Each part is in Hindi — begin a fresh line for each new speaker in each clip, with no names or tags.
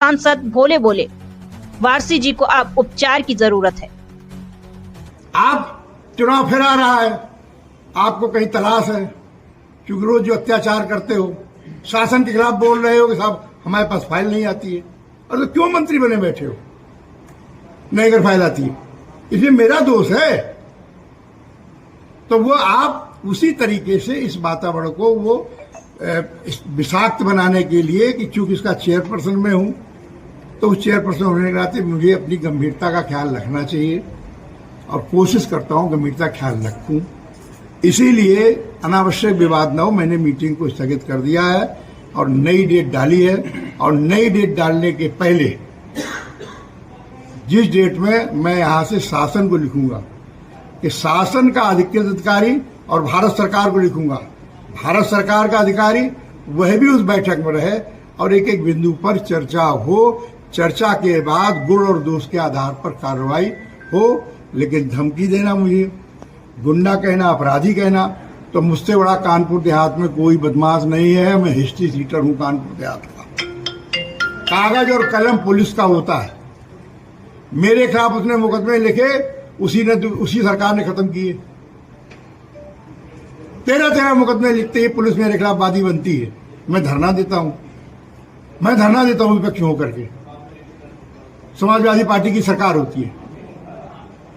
सांसद भोले बोले, वारसी जी को अब उपचार की जरूरत है।
आप चुनाव फिर आ रहा है, आपको कहीं तलाश है, क्योंकि रोज जो अत्याचार करते हो, शासन के खिलाफ बोल रहे हो कि साहब हमारे पास फाइल नहीं आती है, और तो क्यों मंत्री बने बैठे हो नहीं अगर फाइल आती है? इसलिए मेरा दोष है। तो वो आप उसी तरीके से इस वातावरण को वो विषाक्त बनाने के लिए कि चूंकि इसका चेयरपर्सन मैं हूं, तो उस चेयरपर्सन होने के नाते मुझे अपनी गंभीरता का ख्याल रखना चाहिए और कोशिश करता हूं गंभीरता का ख्याल रखूं। इसीलिए अनावश्यक विवाद न हो, मैंने मीटिंग को स्थगित कर दिया है और नई डेट डाली है। और नई डेट डालने के पहले जिस डेट में मैं यहां से शासन को लिखूंगा कि शासन का अधिकृत अधिकारी और भारत सरकार को लिखूंगा, भारत सरकार का अधिकारी वह भी उस बैठक में रहे और एक एक बिंदु पर चर्चा हो, चर्चा के बाद गुण और दोष के आधार पर कार्रवाई हो। लेकिन धमकी देना, मुझे गुंडा कहना, अपराधी कहना, तो मुझसे बड़ा कानपुर देहात में कोई बदमाश नहीं है। मैं हिस्ट्री सीटर हूं कानपुर देहात का। कागज और कलम पुलिस का होता है। मेरे खिलाफ उसने मुकदमे लिखे, उसी सरकार ने खत्म किए। 13 मुकदमे लिखते ही पुलिस मेरे खिलाफ वादी बनती है। मैं धरना देता हूं विपक्ष में होकर के। समाजवादी पार्टी की सरकार होती है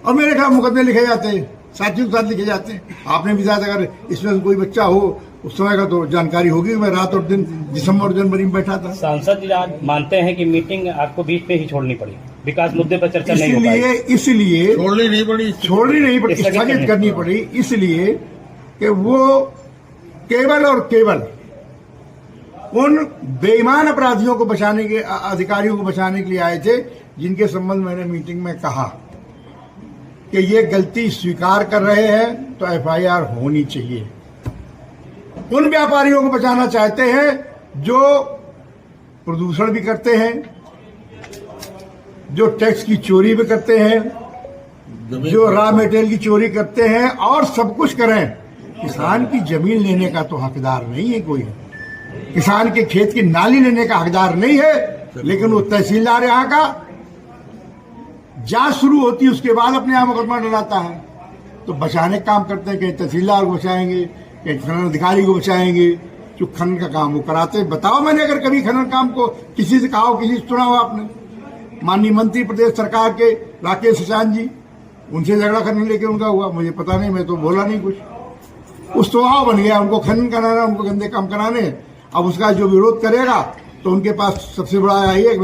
और मेरे खिलाफ मुकदमे लिखे जाते हैं, साथियों के साथ लिखे जाते हैं। आपने भी शायद अगर इसमें से कोई बच्चा हो उस समय का तो जानकारी होगी। मैं रात और दिन दिसंबर और जनवरी में बैठा था।
सांसद जी आज मानते हैं कि मीटिंग आपको बीच में ही छोड़नी पड़ी, विकास मुद्दे पर चर्चा नहीं हो पाई,
इसलिए छोड़नी नहीं पड़ी, स्थगित करनी पड़ी, इसलिए कि वो केवल और केवल उन बेईमान अपराधियों को बचाने के, अधिकारियों को बचाने के लिए आए थे जिनके संबंध में मैंने मीटिंग में कहा कि ये गलती स्वीकार कर रहे हैं तो एफआईआर होनी चाहिए। उन व्यापारियों को बचाना चाहते हैं जो प्रदूषण भी करते हैं, जो टैक्स की चोरी भी करते हैं, जो रॉ मटेरियल की चोरी करते हैं और सब कुछ करें। किसान की जमीन लेने का तो हकदार नहीं है कोई, किसान के खेत की नाली लेने का हकदार नहीं है, लेकिन वो तहसीलदार यहाँ का जांच शुरू होती है उसके बाद अपने यहाँ मुकदमा डलाता है। तो बचाने का काम करते हैं, कहीं तहसीलदार को बचाएंगे, कहीं खनन अधिकारी को बचाएंगे, जो खनन का काम वो कराते हैं। बताओ मैंने अगर कभी खनन काम को किसी से कहा हो, किसी से सुना हो आपने? माननीय मंत्री प्रदेश सरकार के राकेश शशांक जी, उनसे झगड़ा करने लेके उनका हुआ, मुझे पता नहीं, मैं तो बोला नहीं कुछ। उस स्वभाव बन गया उनको खनन कराना, उनको गंदे काम कराने। अब उसका जो विरोध करेगा तो उनके पास सबसे बड़ा यही है कि